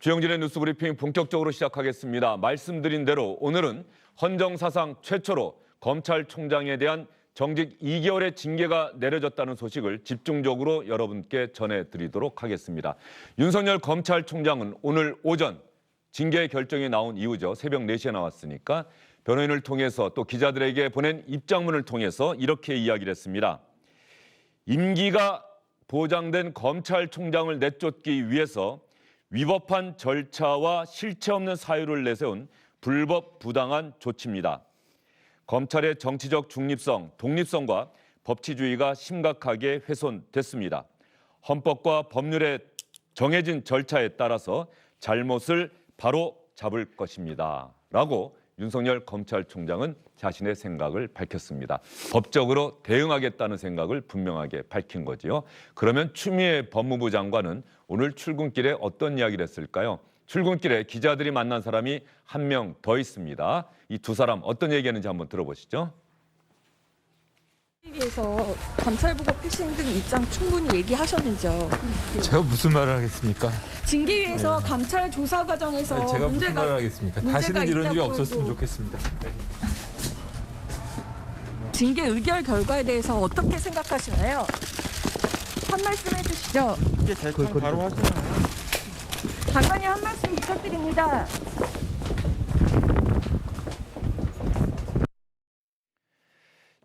주영진의 뉴스브리핑 본격적으로 시작하겠습니다. 말씀드린 대로 오늘은 헌정사상 최초로 검찰총장에 대한 정직 2개월의 징계가 내려졌다는 소식을 집중적으로 여러분께 전해드리도록 하겠습니다. 윤석열 검찰총장은 오늘 오전 징계 결정이 나온 이후죠. 새벽 4시에 나왔으니까 변호인을 통해서 또 기자들에게 보낸 입장문을 통해서 이렇게 이야기를 했습니다. 임기가 보장된 검찰총장을 내쫓기 위해서 위법한 절차와 실체 없는 사유를 내세운 불법 부당한 조치입니다. 검찰의 정치적 중립성, 독립성과 법치주의가 심각하게 훼손됐습니다. 헌법과 법률에 정해진 절차에 따라서 잘못을 바로 잡을 것입니다. 라고 윤석열 검찰총장은 자신의 생각을 밝혔습니다. 법적으로 대응하겠다는 생각을 분명하게 밝힌 거지요. 그러면 추미애 법무부 장관은 오늘 출근길에 어떤 이야기를 했을까요? 출근길에 기자들이 만난 사람이 한 명 더 있습니다. 이 두 사람 어떤 얘기했는지 한번 들어보시죠. 위해서 검찰보고 패싱 등 입장 충분히 얘기하셨는지요? 제가 무슨 말을 하겠습니까? 징계위에서 감찰 조사 과정에서 아니, 제가 무슨 말을 하겠습니까? 다시는 이런 일이 없었으면 좋겠습니다. 네. 징계 의결 결과에 대해서 어떻게 생각하시나요? 한 말씀 해주시죠. 이제 대충 바로 하시나요? 장관님 한 말씀 부탁드립니다.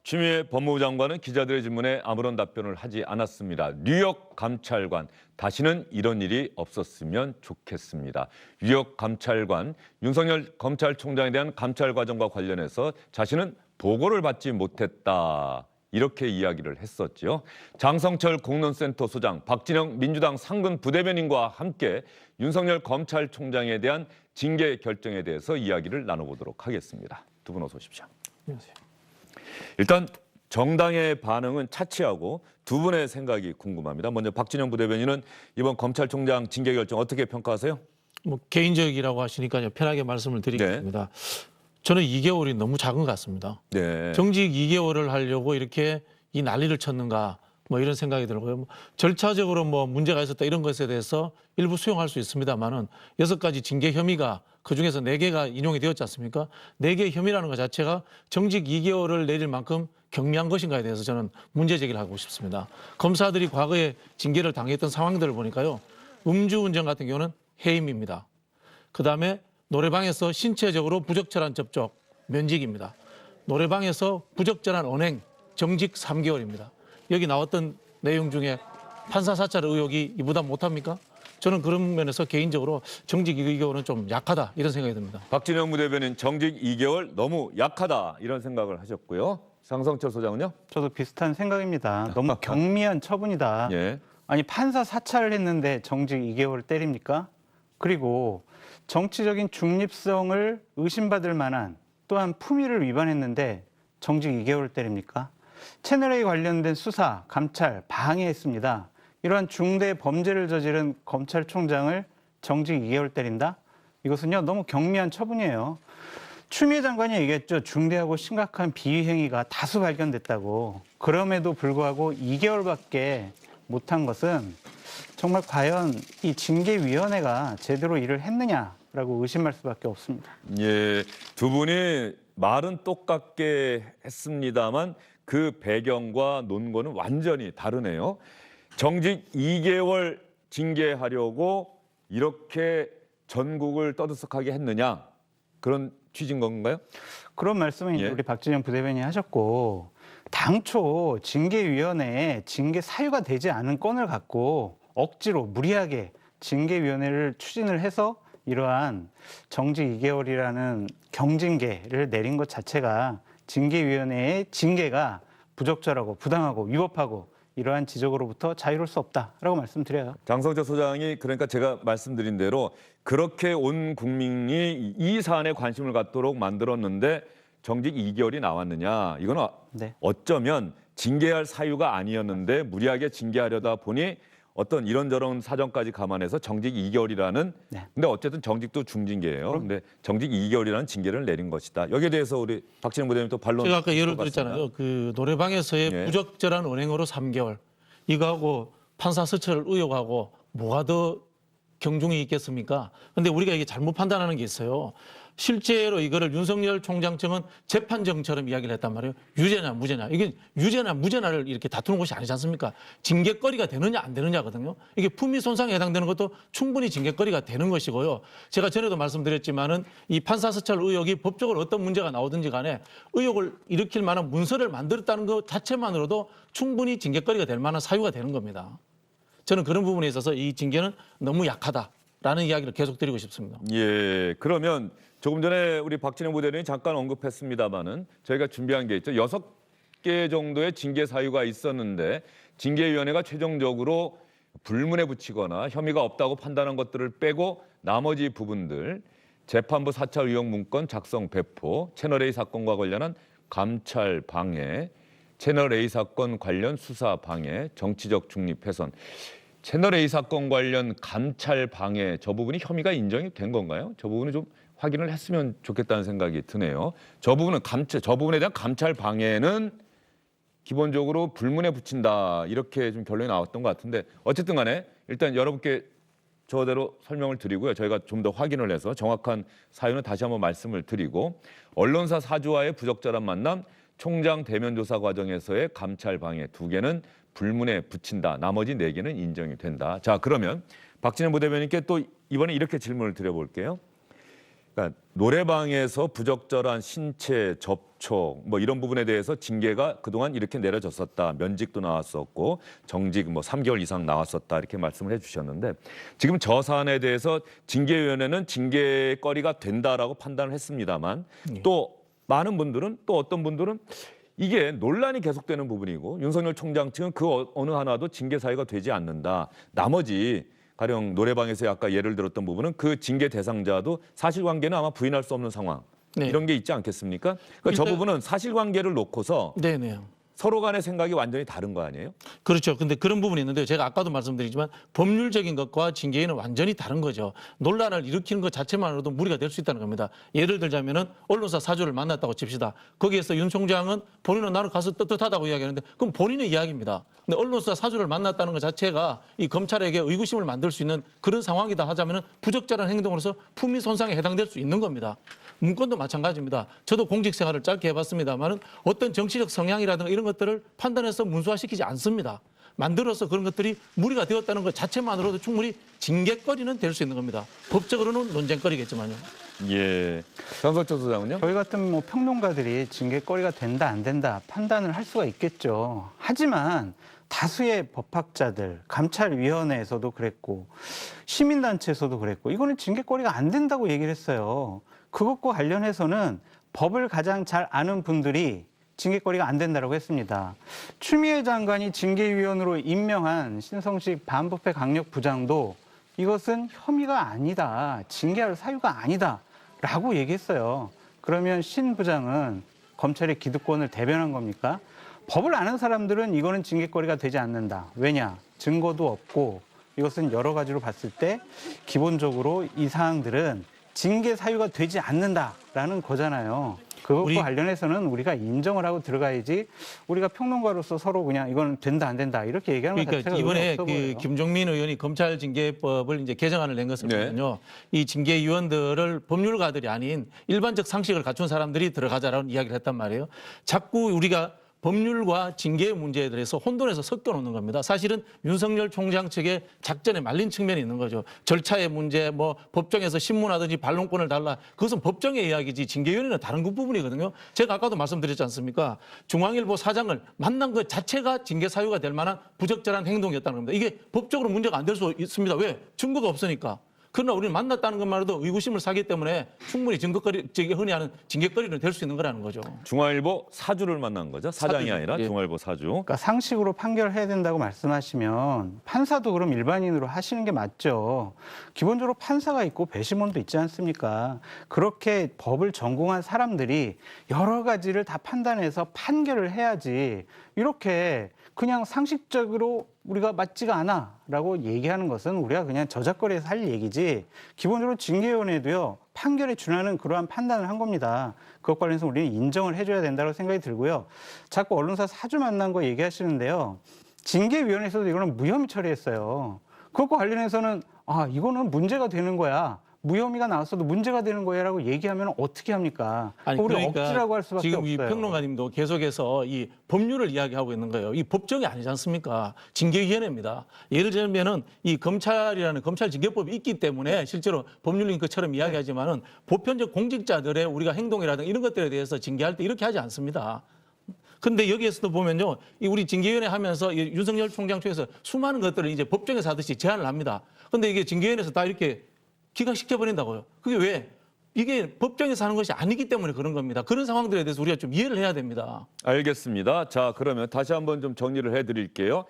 추미애 법무부 장관은 기자들의 질문에 아무런 답변을 하지 않았습니다. 뉴욕 감찰관, 다시는 이런 일이 없었으면 좋겠습니다. 뉴욕 감찰관, 윤석열 검찰총장에 대한 감찰 과정과 관련해서 자신은 보고를 받지 못했다. 이렇게 이야기를 했었죠. 장성철 공론센터 소장, 박진영 민주당 상근 부대변인과 함께 윤석열 검찰총장에 대한 징계 결정에 대해서 이야기를 나눠보도록 하겠습니다. 두 분 어서 오십시오. 안녕하세요. 일단 정당의 반응은 차치하고 두 분의 생각이 궁금합니다. 먼저 박진영 부대변인은 이번 검찰총장 징계 결정 어떻게 평가하세요? 뭐 개인적이라고 하시니까요. 편하게 말씀을 드리겠습니다. 저는 2개월이 너무 작은 것 같습니다. 네. 정직 2개월을 하려고 이렇게 이 난리를 쳤는가 뭐 이런 생각이 들고요. 뭐 절차적으로 뭐 문제가 있었다 이런 것에 대해서 일부 수용할 수 있습니다만은 6가지 징계 혐의가 그중에서 4개가 인용이 되었지 않습니까? 4개의 혐의라는 것 자체가 정직 2개월을 내릴 만큼 경미한 것인가에 대해서 저는 문제 제기를 하고 싶습니다. 검사들이 과거에 징계를 당했던 상황들을 보니까요. 음주운전 같은 경우는 해임입니다. 그다음에 노래방에서 신체적으로 부적절한 접촉, 면직입니다. 노래방에서 부적절한 언행, 정직 3개월입니다. 여기 나왔던 내용 중에 판사 사찰 의혹이 이보다 못합니까? 저는 그런 면에서 개인적으로 정직 2개월은 좀 약하다 이런 생각이 듭니다. 박진영 부대변인 정직 2개월 너무 약하다 이런 생각을 하셨고요. 장성철 소장은요? 저도 비슷한 생각입니다. 너무 경미한 처분이다. 예. 아니 판사 사찰을 했는데 정직 2개월을 때립니까? 그리고 정치적인 중립성을 의심받을 만한 또한 품위를 위반했는데 정직 2개월을 때립니까? 채널A 관련된 수사, 감찰, 방해했습니다. 이러한 중대 범죄를 저지른 검찰총장을 정직 2개월 때린다? 이것은요 너무 경미한 처분이에요. 추미애 장관이 얘기했죠. 중대하고 심각한 비위 행위가 다수 발견됐다고. 그럼에도 불구하고 2개월밖에 못한 것은 정말 과연 이 징계위원회가 제대로 일을 했느냐라고 의심할 수밖에 없습니다. 예. 두 분이 말은 똑같게 했습니다만 그 배경과 논거는 완전히 다르네요. 정직 2개월 징계하려고 이렇게 전국을 떠들썩하게 했느냐 그런 취지인 건가요? 그런 말씀은 예. 우리 박진영 부대변인이 하셨고 당초 징계위원회에 징계 사유가 되지 않은 건을 갖고 억지로 무리하게 징계위원회를 추진을 해서 이러한 정직 2개월이라는 경징계를 내린 것 자체가 징계위원회의 징계가 부적절하고 부당하고 위법하고 이러한 지적으로부터 자유로울 수 없다라고 말씀드려요. 장성철 소장이 그러니까 제가 말씀드린 대로 그렇게 온 국민이 이 사안에 관심을 갖도록 만들었는데 정직 2개월이 나왔느냐. 이건 네. 어쩌면 징계할 사유가 아니었는데 무리하게 징계하려다 보니 어떤 이런저런 사정까지 감안해서 정직 2개월이라는 네. 근데 어쨌든 정직도 중징계예요. 근데 정직 2개월이라는 징계를 내린 것이다. 여기에 대해서 우리 박진영 부대변인 또 반론. 제가 아까 예를 들어봤습니다. 들었잖아요. 그 노래방에서의 예. 부적절한 언행으로 3개월. 이거하고 판사 서찰 의혹하고 뭐가 더 경중이 있겠습니까? 근데 우리가 이게 잘못 판단하는 게 있어요. 실제로 이거를 윤석열 총장청은 재판정처럼 이야기를 했단 말이에요. 유죄냐 무죄냐. 이게 유죄냐 무죄냐를 이렇게 다투는 것이 아니지 않습니까? 징계거리가 되느냐 안 되느냐거든요. 이게 품위 손상에 해당되는 것도 충분히 징계거리가 되는 것이고요. 제가 전에도 말씀드렸지만은 이 판사서찰 의혹이 법적으로 어떤 문제가 나오든지 간에 의혹을 일으킬 만한 문서를 만들었다는 것 자체만으로도 충분히 징계거리가 될 만한 사유가 되는 겁니다. 저는 그런 부분에 있어서 이 징계는 너무 약하다라는 이야기를 계속 드리고 싶습니다. 예, 그러면 조금 전에 우리 박진영 부대변인이 잠깐 언급했습니다마는 저희가 준비한 게 있죠. 6개 정도의 징계 사유가 있었는데 징계위원회가 최종적으로 불문에 붙이거나 혐의가 없다고 판단한 것들을 빼고 나머지 부분들 재판부 4차 의혹 문건 작성 배포, 채널A 사건과 관련한 감찰 방해, 채널A 사건 관련 수사 방해, 정치적 중립 훼손. 채널A 사건 관련 감찰 방해 저 부분이 혐의가 인정이 된 건가요? 저 부분은 좀 확인을 했으면 좋겠다는 생각이 드네요. 저 부분에 대한 감찰 방해는 기본적으로 불문에 붙인다 이렇게 좀 결론이 나왔던 것 같은데 어쨌든 간에 일단 여러분께 저대로 설명을 드리고요. 저희가 좀 더 확인을 해서 정확한 사유는 다시 한번 말씀을 드리고 언론사 사주와의 부적절한 만남, 총장 대면 조사 과정에서의 감찰 방해 2개는 불문에 붙인다. 나머지 4개는 인정이 된다. 자, 그러면 박진영 부대변인께 또 이번에 이렇게 질문을 드려볼게요. 그러니까 노래방에서 부적절한 신체 접촉 뭐 이런 부분에 대해서 징계가 그동안 이렇게 내려졌었다. 면직도 나왔었고 정직 뭐 3개월 이상 나왔었다. 이렇게 말씀을 해주셨는데 지금 저 사안에 대해서 징계위원회는 징계거리가 된다라고 판단을 했습니다만 또 많은 분들은 또 어떤 분들은 이게 논란이 계속되는 부분이고 윤석열 총장 측은 그 어느 하나도 징계 사유가 되지 않는다. 나머지 가령 노래방에서 아까 예를 들었던 부분은 그 징계 대상자도 사실관계는 아마 부인할 수 없는 상황. 네. 이런 게 있지 않겠습니까? 그러니까 저 부분은 사실관계를 놓고서 네네. 서로 간의 생각이 완전히 다른 거 아니에요? 그렇죠. 근데 그런 부분이 있는데 제가 아까도 말씀드리지만 법률적인 것과 징계는 완전히 다른 거죠. 논란을 일으키는 것 자체만으로도 무리가 될 수 있다는 겁니다. 예를 들자면은 언론사 사주를 만났다고 칩시다. 거기에서 윤 총장은 본인은 나는 가서 떳떳하다고 이야기하는데 그럼 본인의 이야기입니다. 근데 언론사 사주를 만났다는 것 자체가 이 검찰에게 의구심을 만들 수 있는 그런 상황이다 하자면은 부적절한 행동으로서 품위 손상에 해당될 수 있는 겁니다. 문건도 마찬가지입니다. 저도 공직 생활을 짧게 해봤습니다만은 어떤 정치적 성향이라든가 이런 것들을 판단해서 문서화시키지 않습니다. 만들어서 그런 것들이 무리가 되었다는 것 자체만으로도 충분히 징계거리는 될 수 있는 겁니다. 법적으로는 논쟁거리겠지만요. 예. 전석철 소장은요? 저희 같은 뭐 평론가들이 징계거리가 된다 안 된다 판단을 할 수가 있겠죠. 하지만 다수의 법학자들, 감찰위원회에서도 그랬고 시민단체에서도 그랬고 이거는 징계거리가 안 된다고 얘기를 했어요. 그것과 관련해서는 법을 가장 잘 아는 분들이 징계거리가 안 된다고 했습니다. 추미애 장관이 징계위원으로 임명한 신성식 반부패 강력부장도 이것은 혐의가 아니다, 징계할 사유가 아니다라고 얘기했어요. 그러면 신 부장은 검찰의 기득권을 대변한 겁니까? 법을 아는 사람들은 이거는 징계거리가 되지 않는다. 왜냐? 증거도 없고 이것은 여러 가지로 봤을 때 기본적으로 이 사항들은 징계 사유가 되지 않는다라는 거잖아요. 그것과 관련해서는 우리가 인정을 하고 들어가야지 우리가 평론가로서 서로 그냥 이건 된다 안 된다 이렇게 얘기하는 것 그러니까 자체가 이번에 없어 그 보여요. 김종민 의원이 검찰징계법을 이제 개정안을 낸 것을 보면요, 이 징계위원들을 법률가들이 아닌 일반적 상식을 갖춘 사람들이 들어가자라는 이야기를 했단 말이에요. 자꾸 우리가 법률과 징계 문제에 대해서 혼돈해서 섞여 놓는 겁니다. 사실은 윤석열 총장 측의 작전에 말린 측면이 있는 거죠. 절차의 문제, 뭐 법정에서 신문하든지 반론권을 달라. 그것은 법정의 이야기지 징계위원회는 다른 그 부분이거든요. 제가 아까도 말씀드렸지 않습니까? 중앙일보 사장을 만난 것 자체가 징계 사유가 될 만한 부적절한 행동이었다는 겁니다. 이게 법적으로 문제가 안 될 수 있습니다. 왜? 증거가 없으니까. 그러나 우리는 만났다는 것만으로도 의구심을 사기 때문에 충분히 증거거리, 흔히 하는 징계거리는 될 수 있는 거라는 거죠. 중앙일보 사주를 만난 거죠. 사장이 사주죠. 아니라 예. 중앙일보 사주. 그러니까 상식으로 판결해야 된다고 말씀하시면 판사도 그럼 일반인으로 하시는 게 맞죠. 기본적으로 판사가 있고 배심원도 있지 않습니까? 그렇게 법을 전공한 사람들이 여러 가지를 다 판단해서 판결을 해야지 이렇게 그냥 상식적으로 우리가 맞지가 않아라고 얘기하는 것은 우리가 그냥 저작거리에서 할 얘기지 기본적으로 징계위원회도요. 판결에 준하는 그러한 판단을 한 겁니다. 그것 관련해서 우리는 인정을 해줘야 된다고 생각이 들고요. 자꾸 언론사 사주 만난 거 얘기하시는데요. 징계위원회에서도 이거는 무혐의 처리했어요. 그것과 관련해서는 아, 이거는 문제가 되는 거야. 무혐의가 나왔어도 문제가 되는 거야라고 얘기하면 어떻게 합니까? 아니, 우리 그러니까 억지라고 할 수밖에 지금 없어요. 이 평론가님도 계속해서 이 법률을 이야기하고 있는 거예요. 이 법정이 아니지 않습니까? 징계위원회입니다. 예를 들면은 이 검찰이라는 검찰징계법이 있기 때문에 실제로 법률인 것처럼 이야기하지만은 보편적 공직자들의 우리가 행동이라든가 이런 것들에 대해서 징계할 때 이렇게 하지 않습니다. 근데 여기에서도 보면요, 이 우리 징계위원회 하면서 이 윤석열 총장 쪽에서 수많은 것들을 이제 법정에서 하듯이 제안을 합니다. 근데 이게 징계위원회에서 다 이렇게 기각시켜버린다고요. 그게 왜? 이게 법정에서 하는 것이 아니기 때문에 그런 겁니다. 그런 상황들에 대해서 우리가 좀 이해를 해야 됩니다. 알겠습니다. 자, 그러면 다시 한번 좀 정리를 해드릴게요.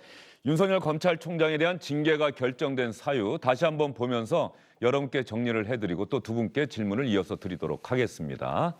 윤석열 검찰총장에 대한 징계가 결정된 사유 다시 한번 보면서 여러분께 정리를 해드리고 또 두 분께 질문을 이어서 드리도록 하겠습니다.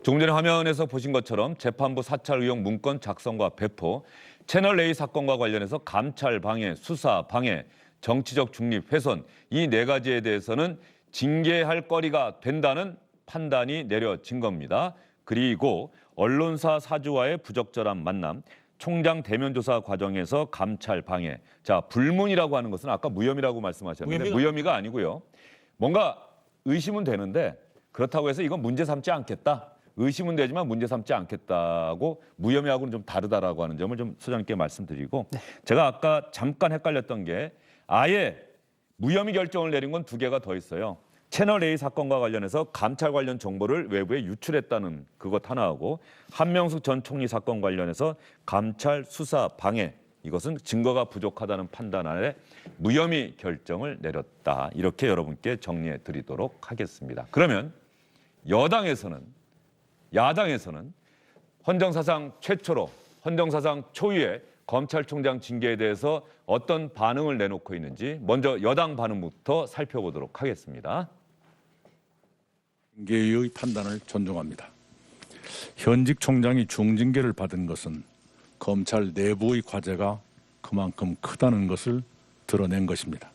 조금 전에 화면에서 보신 것처럼 재판부 사찰 의혹 문건 작성과 배포, 채널A 사건과 관련해서 감찰 방해, 수사 방해, 정치적 중립 훼손 이 네 가지에 대해서는 징계할 거리가 된다는 판단이 내려진 겁니다. 그리고 언론사 사주와의 부적절한 만남, 총장 대면 조사 과정에서 감찰 방해. 자, 불문이라고 하는 것은 아까 무혐의라고 말씀하셨는데 무혐의가 아니고요. 뭔가 의심은 되는데 그렇다고 해서 이건 문제 삼지 않겠다. 의심은 되지만 문제 삼지 않겠다고 무혐의하고는 좀 다르다라고 하는 점을 좀 소장님께 말씀드리고 제가 아까 잠깐 헷갈렸던 게 아예 무혐의 결정을 내린 건 두 개가 더 있어요. 채널A 사건과 관련해서 감찰 관련 정보를 외부에 유출했다는 그것 하나하고 한명숙 전 총리 사건 관련해서 감찰 수사 방해 이것은 증거가 부족하다는 판단 아래 무혐의 결정을 내렸다. 이렇게 여러분께 정리해 드리도록 하겠습니다. 그러면 야당에서는 헌정사상 최초로 헌정사상 초유의 검찰총장 징계에 대해서 어떤 반응을 내놓고 있는지 먼저 여당 반응부터 살펴보도록 하겠습니다. 징계위의 판단을 존중합니다. 현직 총장이 중징계를 받은 것은 검찰 내부의 과제가 그만큼 크다는 것을 드러낸 것입니다.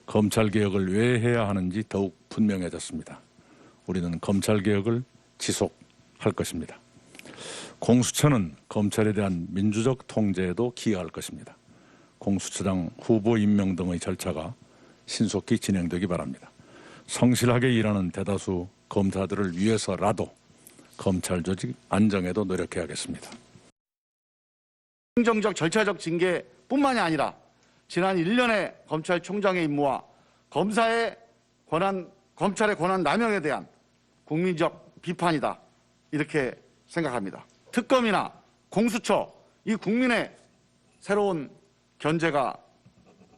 검찰개혁을 왜 해야 하는지 더욱 분명해졌습니다. 우리는 검찰개혁을 지속할 것입니다. 공수처는 검찰에 대한 민주적 통제에도 기여할 것입니다. 공수처장 후보 임명 등의 절차가 신속히 진행되기 바랍니다. 성실하게 일하는 대다수 검사들을 위해서라도 검찰 조직 안정에도 노력해야겠습니다. 행정적 절차적 징계뿐만이 아니라 지난 1년의 검찰총장의 임무와 검찰의 권한 남용에 대한 국민적 비판이다 이렇게 생각합니다. 특검이나 공수처 이 국민의 새로운 견제가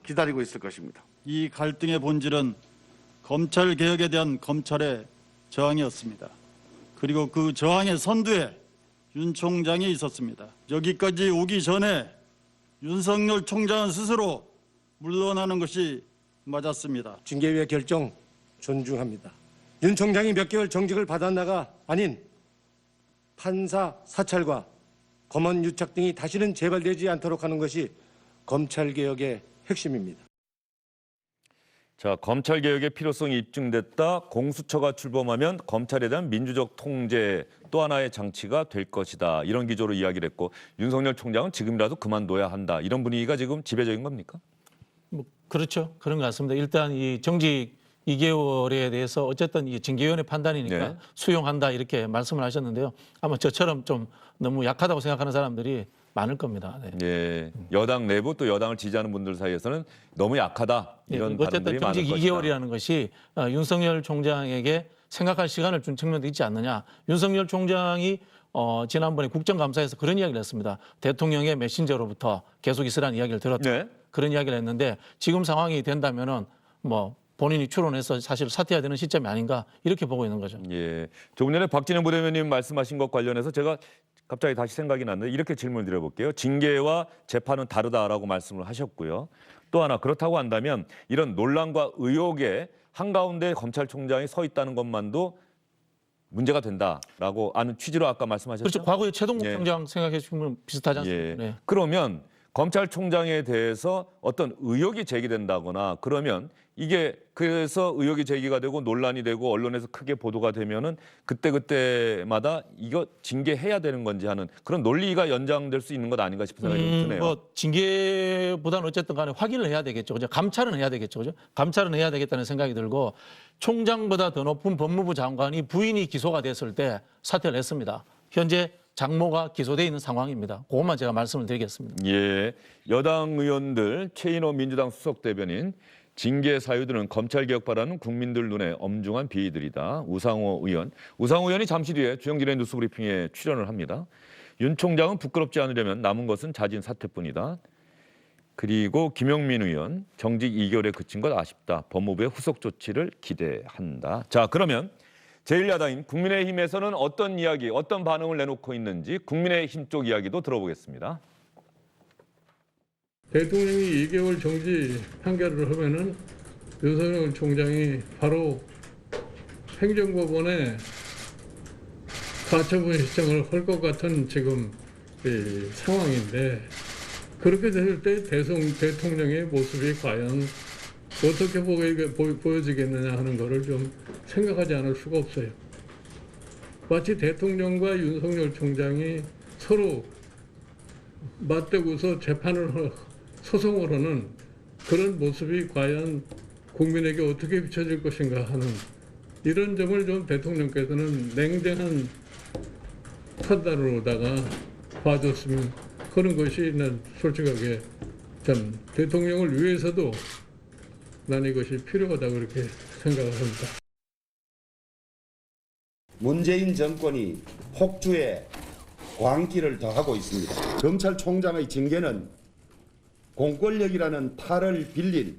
기다리고 있을 것입니다. 이 갈등의 본질은 검찰개혁에 대한 검찰의 저항이었습니다. 그리고 그 저항의 선두에 윤 총장이 있었습니다. 여기까지 오기 전에 윤석열 총장은 스스로 물러나는 것이 맞았습니다. 징계위의 결정 존중합니다. 윤 총장이 몇 개월 정직을 받았나가 아닌 판사 사찰과 검언 유착 등이 다시는 재발되지 않도록 하는 것이 검찰개혁의 핵심입니다. 자, 검찰개혁의 필요성이 입증됐다. 공수처가 출범하면 검찰에 대한 민주적 통제 또 하나의 장치가 될 것이다. 이런 기조로 이야기를 했고 윤석열 총장은 지금이라도 그만둬야 한다. 이런 분위기가 지금 지배적인 겁니까? 뭐 그렇죠. 그런 것 같습니다. 일단 이 정직 2개월에 대해서 어쨌든 이 징계위원회 판단이니까 네. 수용한다 이렇게 말씀을 하셨는데요. 아마 저처럼 좀 너무 약하다고 생각하는 사람들이 많을 겁니다. 네. 예, 여당 내부 또 여당을 지지하는 분들 사이에서는 너무 약하다 이런 어쨌든 발언들이 많을 정직 것이다. 2개월이라는 것이 윤석열 총장에게 생각할 시간을 준 측면도 있지 않느냐. 윤석열 총장이 지난번에 국정감사에서 그런 이야기를 했습니다. 대통령의 메신저로부터 계속 있으라는 이야기를 들었다. 네. 그런 이야기를 했는데 지금 상황이 된다면은 뭐 본인이 추론해서 사실 사퇴해야 되는 시점이 아닌가 이렇게 보고 있는 거죠. 예, 조금 전에 박진영 부대변인 말씀하신 것 관련해서 제가 갑자기 다시 생각이 났는데 이렇게 질문을 드려볼게요. 징계와 재판은 다르다라고 말씀을 하셨고요. 또 하나 그렇다고 한다면 이런 논란과 의혹의 한가운데 검찰총장이 서 있다는 것만도 문제가 된다라고 하는 취지로 아까 말씀하셨죠? 그렇죠. 과거에 최동국 예. 총장 생각해 주시면 비슷하지 않습니까? 예. 네. 그러면 검찰총장에 대해서 어떤 의혹이 제기된다거나 그러면 이게 그래서 의혹이 제기가 되고 논란이 되고 언론에서 크게 보도가 되면은 그때마다 이거 징계해야 되는 건지 하는 그런 논리가 연장될 수 있는 것 아닌가 싶은 생각이 좀 드네요. 뭐 징계보다는 어쨌든 간에 확인을 해야 되겠죠. 그죠? 감찰은 해야 되겠죠. 그죠? 감찰은 해야 되겠다는 생각이 들고 총장보다 더 높은 법무부 장관이 부인이 기소가 됐을 때 사퇴를 했습니다. 현재 장모가 기소돼 있는 상황입니다. 그것만 제가 말씀을 드리겠습니다. 예, 여당 의원들 최인호 민주당 수석 대변인 징계 사유들은 검찰개혁 바라는 국민들 눈에 엄중한 비위들이다. 우상호 의원이 잠시 뒤에 주영진의 뉴스브리핑에 출연을 합니다. 윤 총장은 부끄럽지 않으려면 남은 것은 자진 사퇴뿐이다. 그리고 김용민 의원 정직 2개월에 그친 것 아쉽다. 법무부의 후속 조치를 기대한다. 자, 그러면 제1야당인 국민의힘에서는 어떤 이야기, 어떤 반응을 내놓고 있는지 국민의힘 쪽 이야기도 들어보겠습니다. 대통령이 2개월 정지 판결을 하면은 윤석열 총장이 바로 행정법원에 가처분 신청을 할 것 같은 지금 이 상황인데 그렇게 됐을 때 대통령의 모습이 과연 어떻게 보여지겠느냐 하는 것을 좀 생각하지 않을 수가 없어요. 마치 대통령과 윤석열 총장이 서로 맞대고서 소송을 하는 그런 모습이 과연 국민에게 어떻게 비춰질 것인가 하는 이런 점을 좀 대통령께서는 냉정한 판단으로다가 봐줬으면 하는 것이 난 솔직하게 참 대통령을 위해서도 난 이것이 필요하다고 그렇게 생각을 합니다. 문재인 정권이 폭주에 광기를 더하고 있습니다. 검찰총장의 징계는 공권력이라는 탈을 빌린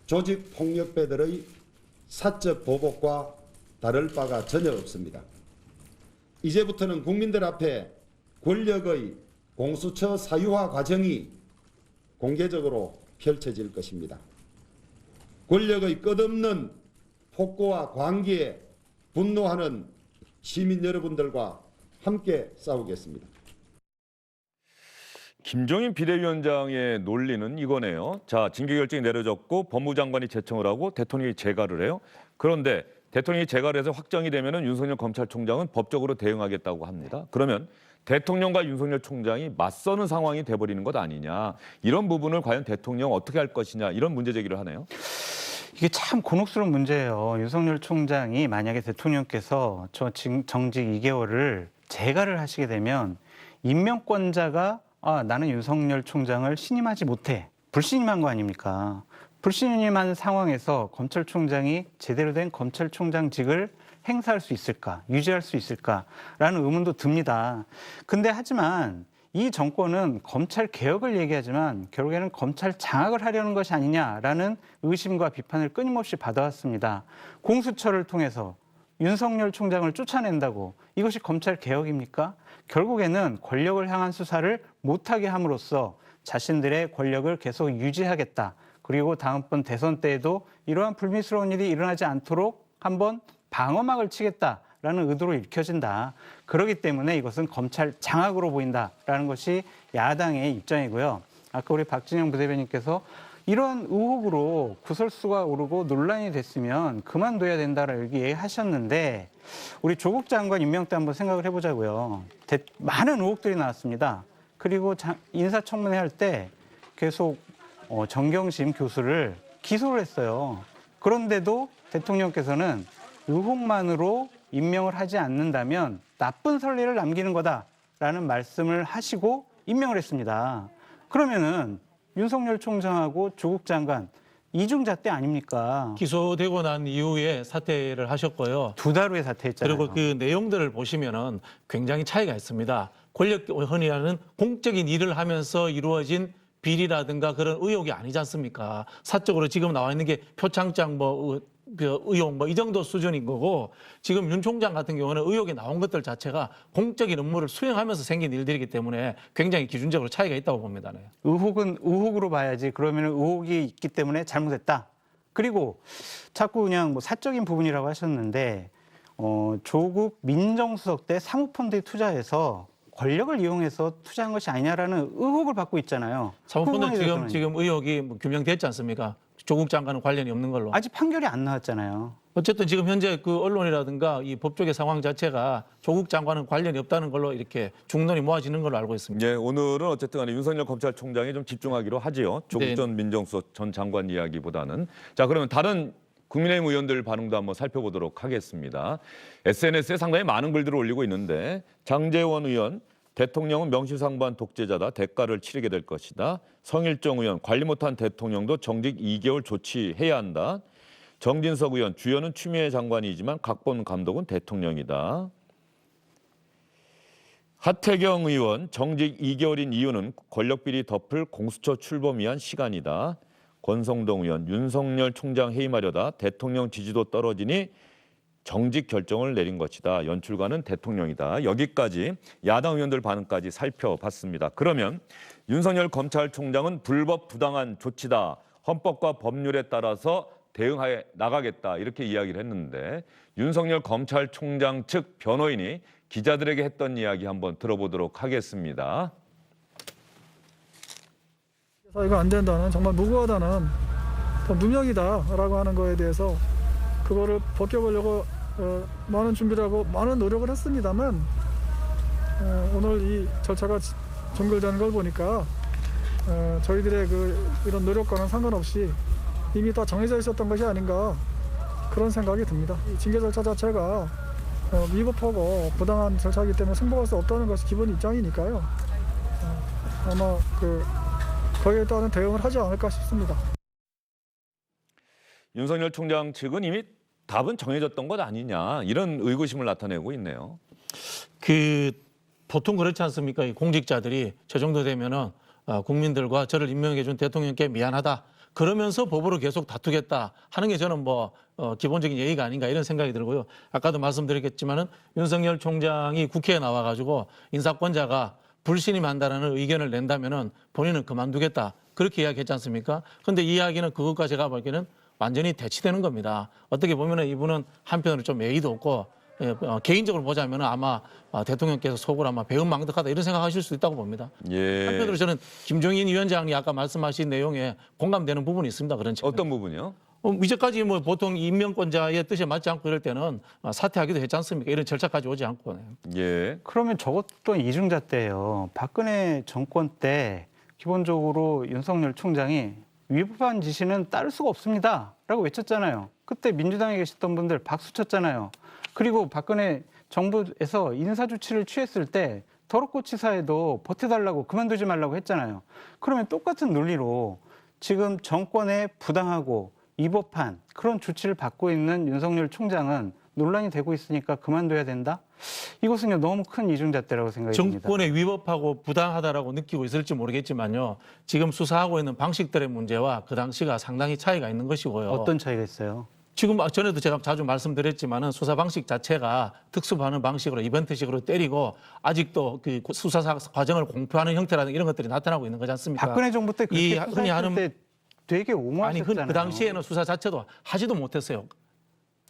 조직폭력배들의 사적 보복과 다를 바가 전혀 없습니다. 이제부터는 국민들 앞에 권력의 공수처 사유화 과정이 공개적으로 펼쳐질 것입니다. 권력의 끝없는 폭거와 광기에 분노하는 시민 여러분들과 함께 싸우겠습니다. 김종인 비대위원장의 논리는 이거네요. 자, 징계 결정이 내려졌고 법무부 장관이 제청을 하고 대통령이 재가를 해요. 그런데 대통령이 재가를 해서 확정이 되면은 윤석열 검찰총장은 법적으로 대응하겠다고 합니다. 그러면 대통령과 윤석열 총장이 맞서는 상황이 돼버리는 것 아니냐. 이런 부분을 과연 대통령 어떻게 할 것이냐. 이런 문제 제기를 하네요. 이게 참 곤혹스러운 문제예요. 윤석열 총장이 만약에 대통령께서 저 정직 2개월을 재가를 하시게 되면 임명권자가 나는 윤석열 총장을 신임하지 못해. 불신임한 거 아닙니까? 불신임한 상황에서 검찰총장이 제대로 된 검찰총장직을 행사할 수 있을까? 유지할 수 있을까라는 의문도 듭니다. 근데 하지만 이 정권은 검찰 개혁을 얘기하지만 결국에는 검찰 장악을 하려는 것이 아니냐라는 의심과 비판을 끊임없이 받아왔습니다. 공수처를 통해서 윤석열 총장을 쫓아낸다고 이것이 검찰 개혁입니까? 결국에는 권력을 향한 수사를 못하게 함으로써 자신들의 권력을 계속 유지하겠다. 그리고 다음번 대선 때에도 이러한 불미스러운 일이 일어나지 않도록 한번 방어막을 치겠다라는 의도로 읽혀진다. 그렇기 때문에 이것은 검찰 장악으로 보인다라는 것이 야당의 입장이고요. 아까 우리 박진영 부대변인께서 이런 의혹으로 구설수가 오르고 논란이 됐으면 그만둬야 된다라고 얘기하셨는데 우리 조국 장관 임명 때 한번 생각을 해보자고요. 많은 의혹들이 나왔습니다. 그리고 인사청문회 할 때 계속 정경심 교수를 기소를 했어요. 그런데도 대통령께서는 의혹만으로 임명을 하지 않는다면 나쁜 선례를 남기는 거다라는 말씀을 하시고 임명을 했습니다. 그러면은 윤석열 총장하고 조국 장관 이중잣대 아닙니까? 기소되고 난 이후에 사퇴를 하셨고요. 2달 후에 사퇴했잖아요. 그리고 그 내용들을 보시면은 굉장히 차이가 있습니다. 권력 흔히 하는 공적인 일을 하면서 이루어진 비리라든가 그런 의혹이 아니지 않습니까? 사적으로 지금 나와 있는 게 표창장 의혹 이 정도 수준인 거고 지금 윤 총장 같은 경우는 의혹이 나온 것들 자체가 공적인 업무를 수행하면서 생긴 일들이기 때문에 굉장히 기준적으로 차이가 있다고 봅니다. 네. 의혹은 의혹으로 봐야지. 그러면 의혹이 있기 때문에 잘못했다. 그리고 자꾸 그냥 사적인 부분이라고 하셨는데 조국 민정수석 때 사모펀드에 투자해서 권력을 이용해서 투자한 것이 아니냐라는 의혹을 받고 있잖아요. 사모펀드 지금 의혹이 규명됐지 않습니까? 조국 장관은 관련이 없는 걸로. 아직 판결이 안 나왔잖아요. 어쨌든 지금 현재 그 언론이라든가 이 법조계 상황 자체가 조국 장관은 관련이 없다는 걸로 이렇게 중론이 모아지는 걸로 알고 있습니다. 예, 오늘은 어쨌든 간에 윤석열 검찰총장이 좀 집중하기로 하지요. 조국 네. 전 민정수석 전 장관 이야기보다는. 자, 그러면 다른 국민의힘 의원들 반응도 한번 살펴보도록 하겠습니다. SNS에 상당히 많은 글들을 올리고 있는데 장제원 의원, 대통령은 명실상부한 독재자다. 대가를 치르게 될 것이다. 성일정 의원, 관리 못한 대통령도 정직 2개월 조치해야 한다. 정진석 의원, 주연은 추미애 장관이지만 각본 감독은 대통령이다. 하태경 의원, 정직 2개월인 이유는 권력비리 덮을 공수처 출범 위한 시간이다. 권성동 의원, 윤석열 총장 해임하려다 대통령 지지도 떨어지니 정직 결정을 내린 것이다. 연출가는 대통령이다. 여기까지 야당 의원들 반응까지 살펴봤습니다. 그러면 윤석열 검찰총장은 불법 부당한 조치다. 헌법과 법률에 따라서 대응하여 나가겠다. 이렇게 이야기를 했는데 윤석열 검찰총장 측 변호인이 기자들에게 했던 이야기 한번 들어보도록 하겠습니다. 그래서 이거 안 된다는, 정말 무고하다는, 누명이다라고 하는 거에 대해서 그거를 벗겨보려고 많은 준비를 하고 많은 노력을 했습니다만 오늘 이 절차가 종결되는 걸 보니까 저희들의 이런 노력과는 상관없이 이미 다 정해져 있었던 것이 아닌가, 그런 생각이 듭니다. 이 징계 절차 자체가 위법하고 부당한 절차이기 때문에 승복할 수 없다는 것이 기본 입장이니까요. 아마 거기에 따른 대응을 하지 않을까 싶습니다. 윤석열 총장 측은 이미 답은 정해졌던 것 아니냐, 이런 의구심을 나타내고 있네요. 보통 그렇지 않습니까? 이 공직자들이 저 정도 되면은 국민들과 저를 임명해 준 대통령께 미안하다, 그러면서 법으로 계속 다투겠다 하는 게 저는 기본적인 예의가 아닌가, 이런 생각이 들고요. 아까도 말씀드렸겠지만은 윤석열 총장이 국회에 나와가지고 인사권자가 불신임한다라는 의견을 낸다면은 본인은 그만두겠다, 그렇게 이야기했지 않습니까? 그런데 이 이야기는 그것과 제가 보기에는 완전히 대치되는 겁니다. 어떻게 보면은 이분은 한편으로 좀 예의도 없고, 개인적으로 보자면 아마 대통령께서 속으로 아마 배은망덕하다, 이런 생각하실 수 있다고 봅니다. 예. 한편으로 저는 김종인 위원장이 아까 말씀하신 내용에 공감되는 부분이 있습니다. 그런 측면. 어떤 부분이요? 이제까지 보통 임명권자의 뜻에 맞지 않고 이럴 때는 사퇴하기도 했지 않습니까? 이런 절차까지 오지 않고. 예. 그러면 저것도 이중잣대예요. 박근혜 정권 때 기본적으로 윤석열 총장이 위법한 지시는 따를 수가 없습니다 라고 외쳤잖아요. 그때 민주당에 계셨던 분들 박수 쳤잖아요. 그리고 박근혜 정부에서 인사조치를 취했을 때 더럽고치사에도 버텨달라고, 그만두지 말라고 했잖아요. 그러면 똑같은 논리로 지금 정권에 부당하고 위법한 그런 조치를 받고 있는 윤석열 총장은 논란이 되고 있으니까 그만둬야 된다? 이것은 너무 큰 이중잣대라고 생각이 듭니다. 정권에 위법하고 부당하다라고 느끼고 있을지 모르겠지만요. 지금 수사하고 있는 방식들의 문제와 그 당시가 상당히 차이가 있는 것이고요. 어떤 차이가 있어요? 지금 전에도 제가 자주 말씀드렸지만은 수사 방식 자체가 특수반응 방식으로 이벤트식으로 때리고 아직도 그 수사 과정을 공표하는 형태라는 이런 것들이 나타나고 있는 거지 않습니까? 박근혜 정부 때 그렇게 흔히 하는 때 되게 옹호하셨잖아요. 아니 그 당시에는 수사 자체도 하지도 못했어요.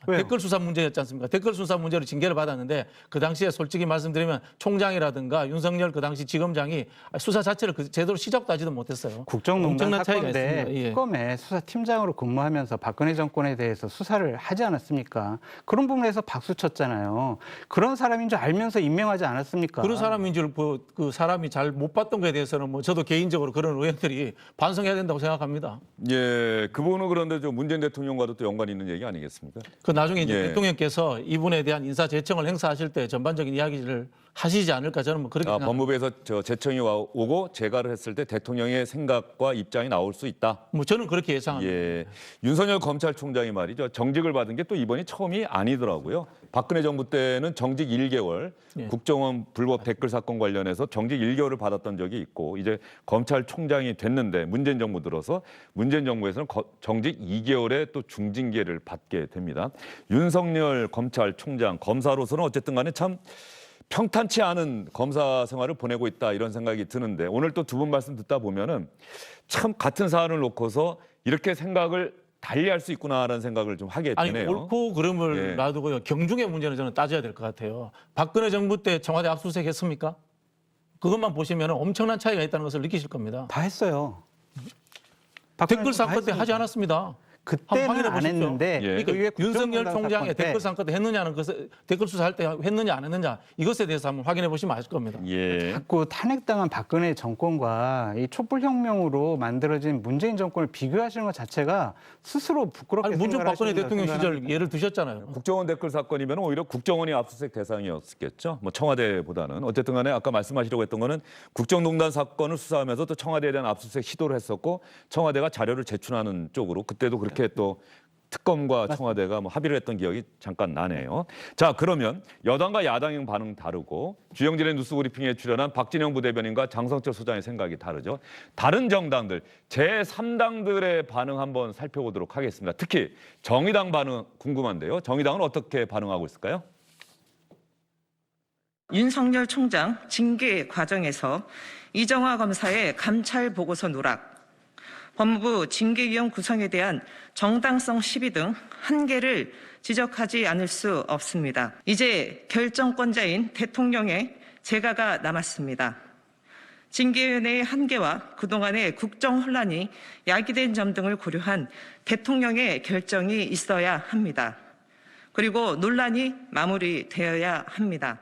왜요? 댓글 수사 문제였지 않습니까? 댓글 수사 문제로 징계를 받았는데 그 당시에 솔직히 말씀드리면 총장이라든가 윤석열 그 당시 지검장이 수사 자체를 제대로 시작도 하지도 못했어요. 국정농단 엄청난 차이가 사건인데 있습니다. 예. 특검에 수사팀장으로 근무하면서 박근혜 정권에 대해서 수사를 하지 않았습니까? 그런 부분에서 박수 쳤잖아요. 그런 사람인 줄 알면서 임명하지 않았습니까? 그런 사람인 줄 그 사람이 잘 못 봤던 거에 대해서는 저도 개인적으로 그런 의원들이 반성해야 된다고 생각합니다. 예, 그 부분은 그런데 좀 문재인 대통령과도 또 연관이 있는 얘기 아니겠습니까? 그 나중에 이제 예. 대통령께서 이분에 대한 인사 제청을 행사하실 때 전반적인 이야기를 하시지 않을까, 저는 그렇게 생각합니다. 법무부에서 제청이 오고 재가를 했을 때 대통령의 생각과 입장이 나올 수 있다. 저는 그렇게 예상합니다. 예, 윤석열 검찰총장이 말이죠, 정직을 받은 게 또 이번이 처음이 아니더라고요. 박근혜 정부 때는 정직 1개월, 예. 국정원 불법 댓글 사건 관련해서 정직 1개월을 받았던 적이 있고, 이제 검찰총장이 됐는데 문재인 정부 들어서 문재인 정부에서는 정직 2개월의 또 중징계를 받게 됩니다. 윤석열 검찰총장 검사로서는 어쨌든 간에 참 평탄치 않은 검사 생활을 보내고 있다, 이런 생각이 드는데, 오늘 또 두 분 말씀 듣다 보면은 참 같은 사안을 놓고서 이렇게 생각을 달리할 수 있구나라는 생각을 좀 하게 되네요. 아니, 옳고 그름을 예. 놔두고요. 경중의 문제는 저는 따져야 될 것 같아요. 박근혜 정부 때 청와대 압수수색 했습니까? 그것만 보시면 엄청난 차이가 있다는 것을 느끼실 겁니다. 다 했어요. 댓글 사건 때 하지 않았습니다. 그때는 확인해 안 보십시오. 했는데 예. 그러니까 윤석열 국정농단 총장의 사건 때 댓글 사건 때 했느냐는 것을 댓글 수사할 때 했느냐 안 했느냐 이것에 대해서 한번 확인해 보시면 아실 겁니다. 예. 자꾸 탄핵당한 박근혜 정권과 이 촛불혁명으로 만들어진 문재인 정권을 비교하시는 것 자체가 스스로 부끄럽게 아니, 문재인 박근혜 생각하신다고 대통령 시절 생각합니다. 예를 드셨잖아요. 국정원 댓글 사건이면 오히려 국정원이 압수수색 대상이었겠죠. 뭐 청와대보다는 어쨌든 간에 아까 말씀하시려고 했던 거는 국정농단 사건을 수사하면서 또 청와대에 대한 압수수색 시도를 했었고 청와대가 자료를 제출하는 쪽으로 그때도 그렇게 또 특검과 청와대가 뭐 합의를 했던 기억이 잠깐 나네요. 자, 그러면 여당과 야당의 반응 다르고 주영진의 뉴스브리핑에 출연한 박진영 부대변인과 장성철 소장의 생각이 다르죠. 다른 정당들, 제3당들의 반응 한번 살펴보도록 하겠습니다. 특히 정의당 반응 궁금한데요. 정의당은 어떻게 반응하고 있을까요? 윤석열 총장 징계 과정에서 이정화 검사의 감찰 보고서 누락, 법무부 징계위원 구성에 대한 정당성 시비 등 한계를 지적하지 않을 수 없습니다. 이제 결정권자인 대통령의 재가가 남았습니다. 징계위원회의 한계와 그동안의 국정 혼란이 야기된 점 등을 고려한 대통령의 결정이 있어야 합니다. 그리고 논란이 마무리되어야 합니다.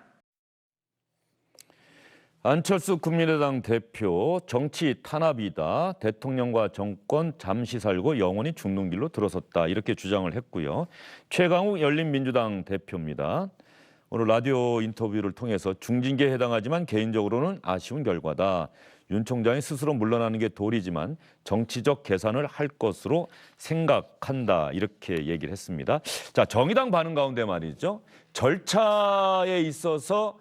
안철수 국민의당 대표 정치 탄압이다. 대통령과 정권 잠시 살고 영원히 죽는 길로 들어섰다. 이렇게 주장을 했고요. 최강욱 열린민주당 대표입니다. 오늘 라디오 인터뷰를 통해서 중징계에 해당하지만 개인적으로는 아쉬운 결과다. 윤 총장이 스스로 물러나는 게 도리지만 정치적 계산을 할 것으로 생각한다. 이렇게 얘기를 했습니다. 자, 정의당 반응 가운데 말이죠. 절차에 있어서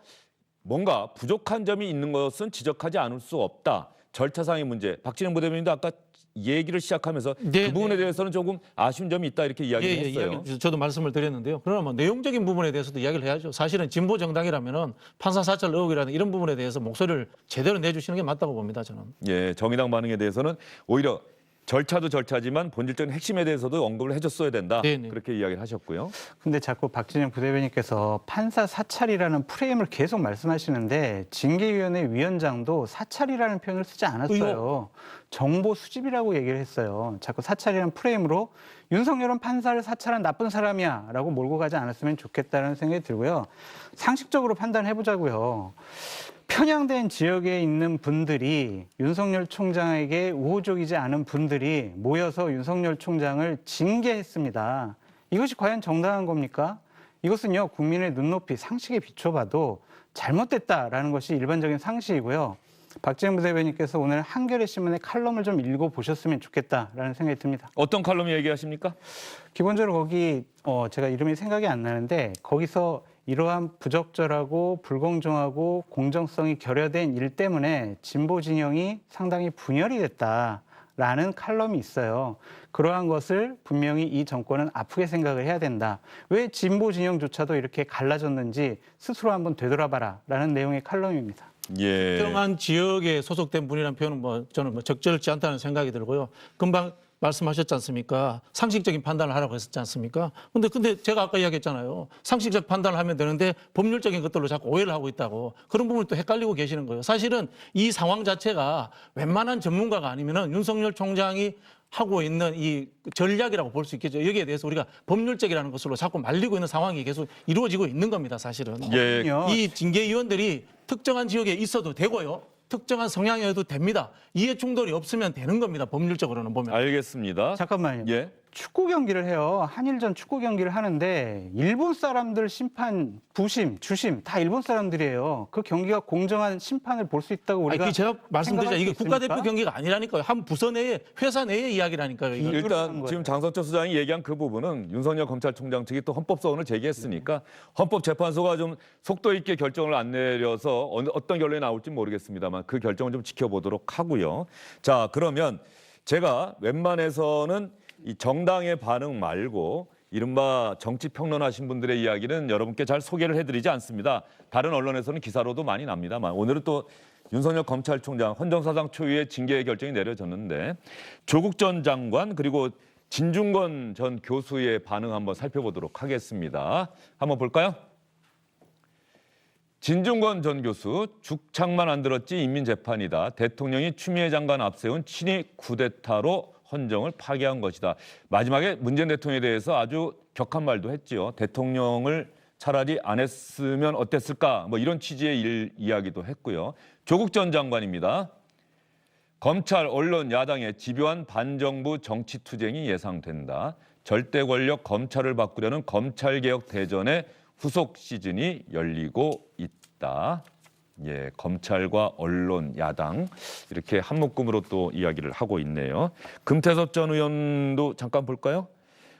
뭔가 부족한 점이 있는 것은 지적하지 않을 수 없다. 절차상의 문제. 박진영 부대변인도 아까 얘기를 시작하면서 네, 그 부분에 대해서는 조금 아쉬운 점이 있다 이렇게 이야기를 했어요. 저도 말씀을 드렸는데요. 그러나 뭐 내용적인 부분에 대해서도 이야기를 해야죠. 사실은 진보 정당이라면은 판사 사찰 의혹이라는 이런 부분에 대해서 목소리를 제대로 내주시는 게 맞다고 봅니다. 저는. 예, 정의당 반응에 대해서는 오히려 절차도 절차지만 본질적인 핵심에 대해서도 언급을 해줬어야 된다. 네네. 그렇게 이야기를 하셨고요. 근데 자꾸 박진영 부대변인께서 판사 사찰이라는 프레임을 계속 말씀하시는데 징계위원회 위원장도 사찰이라는 표현을 쓰지 않았어요. 정보 수집이라고 얘기를 했어요. 자꾸 사찰이라는 프레임으로 윤석열은 판사를 사찰한 나쁜 사람이야 라고 몰고 가지 않았으면 좋겠다는 생각이 들고요. 상식적으로 판단해보자고요. 편향된 지역에 있는 분들이 윤석열 총장에게 우호적이지 않은 분들이 모여서 윤석열 총장을 징계했습니다. 이것이 과연 정당한 겁니까? 이것은요, 국민의 눈높이 상식에 비춰봐도 잘못됐다라는 것이 일반적인 상식이고요. 박진영 부대변인께서 오늘 한겨레 신문의 칼럼을 좀 읽어보셨으면 좋겠다라는 생각이 듭니다. 어떤 칼럼 얘기하십니까? 기본적으로 거기 제가 이름이 생각이 안 나는데 거기서 이러한 부적절하고 불공정하고 공정성이 결여된 일 때문에 진보 진영이 상당히 분열이 됐다라는 칼럼이 있어요. 그러한 것을 분명히 이 정권은 아프게 생각을 해야 된다. 왜 진보 진영조차도 이렇게 갈라졌는지 스스로 한번 되돌아봐라라는 내용의 칼럼입니다. 예. 특정한 지역에 소속된 분이라는 표현은 저는 적절치 않다는 생각이 들고요. 금방 말씀하셨지 않습니까? 상식적인 판단을 하라고 했었지 않습니까? 근데 제가 아까 이야기했잖아요. 상식적 판단을 하면 되는데 법률적인 것들로 자꾸 오해를 하고 있다고. 그런 부분을 또 헷갈리고 계시는 거예요. 사실은 이 상황 자체가 웬만한 전문가가 아니면은 윤석열 총장이 하고 있는 이 전략이라고 볼 수 있겠죠. 여기에 대해서 우리가 법률적이라는 것으로 자꾸 말리고 있는 상황이 계속 이루어지고 있는 겁니다. 사실은. 예. 이 징계위원들이 특정한 지역에 있어도 되고요. 특정한 성향이어도 됩니다. 이해 충돌이 없으면 되는 겁니다. 법률적으로는 보면. 알겠습니다. 잠깐만요. 예. 축구 경기를 해요. 한일전 축구 경기를 하는데 일본 사람들 심판, 부심, 주심 다 일본 사람들이에요. 그 경기가 공정한 심판을 볼 수 있다고 우리가 제가 말씀드리자 이게 생각할 수 국가대표 있습니까? 경기가 아니라니까요. 한 부서 내에 회사 내의 이야기라니까요. 이거. 일단 지금 장성철 수장이 얘기한 그 부분은 윤석열 검찰총장 측이 또 헌법소원을 제기했으니까 헌법재판소가 좀 속도 있게 결정을 안 내려서 어떤 결론이 나올지 모르겠습니다만 그 결정을 좀 지켜보도록 하고요. 자, 그러면 제가 웬만해서는 이 정당의 반응 말고 이른바 정치 평론하신 분들의 이야기는 여러분께 잘 소개를 해드리지 않습니다. 다른 언론에서는 기사로도 많이 납니다만 오늘은 또 윤석열 검찰총장 헌정사상 초유의 징계 결정이 내려졌는데 조국 전 장관 그리고 진중권 전 교수의 반응 한번 살펴보도록 하겠습니다. 한번 볼까요? 진중권 전 교수, 죽창만 안 들었지 인민재판이다. 대통령이 추미애 장관 앞세운 친위 쿠데타로 헌정을 파괴한 것이다. 마지막에 문재인 대통령에 대해서 아주 격한 말도 했지요. 대통령을 차라리 안 했으면 어땠을까? 뭐 이런 취지의 이야기도 했고요. 조국 전 장관입니다. 검찰, 언론, 야당의 집요한 반정부 정치 투쟁이 예상된다. 절대 권력 검찰을 바꾸려는 검찰개혁 대전의 후속 시즌이 열리고 있다. 예, 검찰과 언론, 야당 이렇게 한 묶음으로 또 이야기를 하고 있네요. 금태섭 전 의원도 잠깐 볼까요?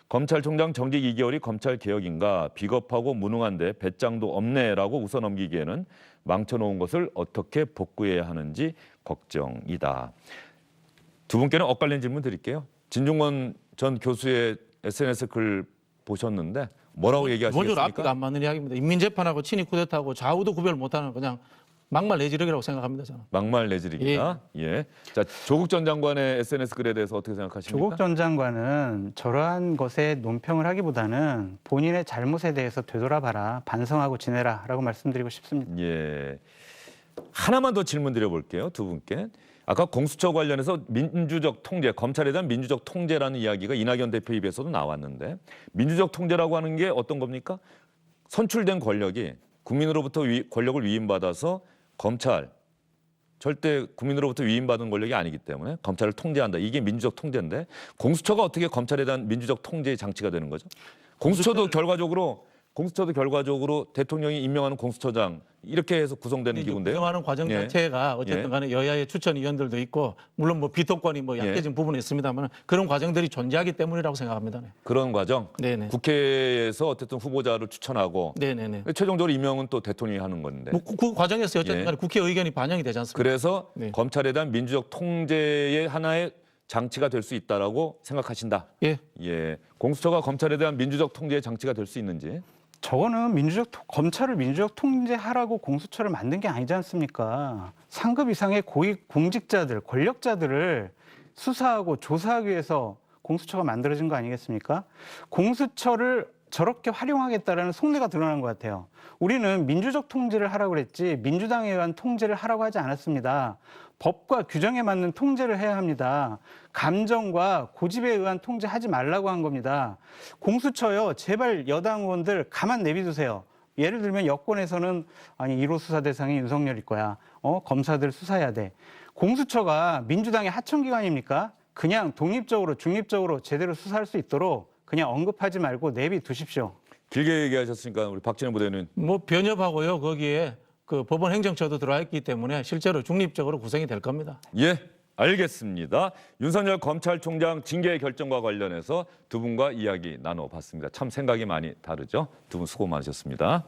검찰총장 정직 2개월이 검찰개혁인가? 비겁하고 무능한데 배짱도 없네라고 웃어넘기기에는 망쳐놓은 것을 어떻게 복구해야 하는지 걱정이다. 두 분께는 엇갈린 질문 드릴게요. 진중권 전 교수의 SNS 글 보셨는데 뭐라고 얘기하시겠습니까? 기본적으로 앞뒤가 안 맞는 이야기입니다. 인민재판하고 친위 쿠데타하고 좌우도 구별 못하는 그냥 막말 내지르기라고 생각합니다. 저는. 막말 내지르기다. 예. 자, 조국 전 장관의 SNS 글에 대해서 어떻게 생각하십니까? 조국 전 장관은 저러한 것에 논평을 하기보다는 본인의 잘못에 대해서 되돌아봐라, 반성하고 지내라라고 말씀드리고 싶습니다. 예. 하나만 더 질문 드려볼게요. 두 분께. 아까 공수처 관련해서 민주적 통제, 검찰에 대한 민주적 통제라는 이야기가 이낙연 대표 입에서도 나왔는데 민주적 통제라고 하는 게 어떤 겁니까? 선출된 권력이 국민으로부터 권력을 위임받아서 검찰, 절대 국민으로부터 위임받은 권력이 아니기 때문에 검찰을 통제한다. 이게 민주적 통제인데 공수처가 어떻게 검찰에 대한 민주적 통제의 장치가 되는 거죠? 공수처도 결과적으로 대통령이 임명하는 공수처장 이렇게 해서 구성되는 기구인데요. 구성하는 과정 자체가 어쨌든 간에 여야의 추천위원들도 있고 물론 뭐 비토권이 뭐 약해진 부분은 있습니다만 그런 과정들이 존재하기 때문이라고 생각합니다. 네. 그런 과정. 네네. 국회에서 어쨌든 후보자를 추천하고 네네네. 최종적으로 임명은 또 대통령이 하는 건데. 뭐 그 과정에서 어쨌든 간에 국회 의견이 반영이 되지 않습니까? 그래서 검찰에 대한 민주적 통제의 하나의 장치가 될 수 있다라고 생각하신다. 예. 예. 공수처가 검찰에 대한 민주적 통제의 장치가 될 수 있는지. 저거는 검찰을 민주적 통제하라고 공수처를 만든 게 아니지 않습니까? 상급 이상의 고위 공직자들, 권력자들을 수사하고 조사하기 위해서 공수처가 만들어진 거 아니겠습니까? 공수처를 저렇게 활용하겠다라는 속내가 드러난 것 같아요. 우리는 민주적 통제를 하라고 그랬지 민주당에 의한 통제를 하라고 하지 않았습니다. 법과 규정에 맞는 통제를 해야 합니다. 감정과 고집에 의한 통제하지 말라고 한 겁니다. 공수처요, 제발 여당 의원들 가만 내비두세요. 예를 들면 여권에서는 아니 1호 수사 대상이 윤석열일 거야. 검사들 수사해야 돼. 공수처가 민주당의 하청기관입니까? 그냥 독립적으로 중립적으로 제대로 수사할 수 있도록 그냥 언급하지 말고 내비두십시오. 길게 얘기하셨으니까 우리 박진영 부대는 뭐 변협하고요. 거기에 그 법원 행정처도 들어와 있기 때문에 실제로 중립적으로 구성이 될 겁니다. 예, 알겠습니다. 윤석열 검찰총장 징계 결정과 관련해서 두 분과 이야기 나눠봤습니다. 참 생각이 많이 다르죠? 두 분 수고 많으셨습니다.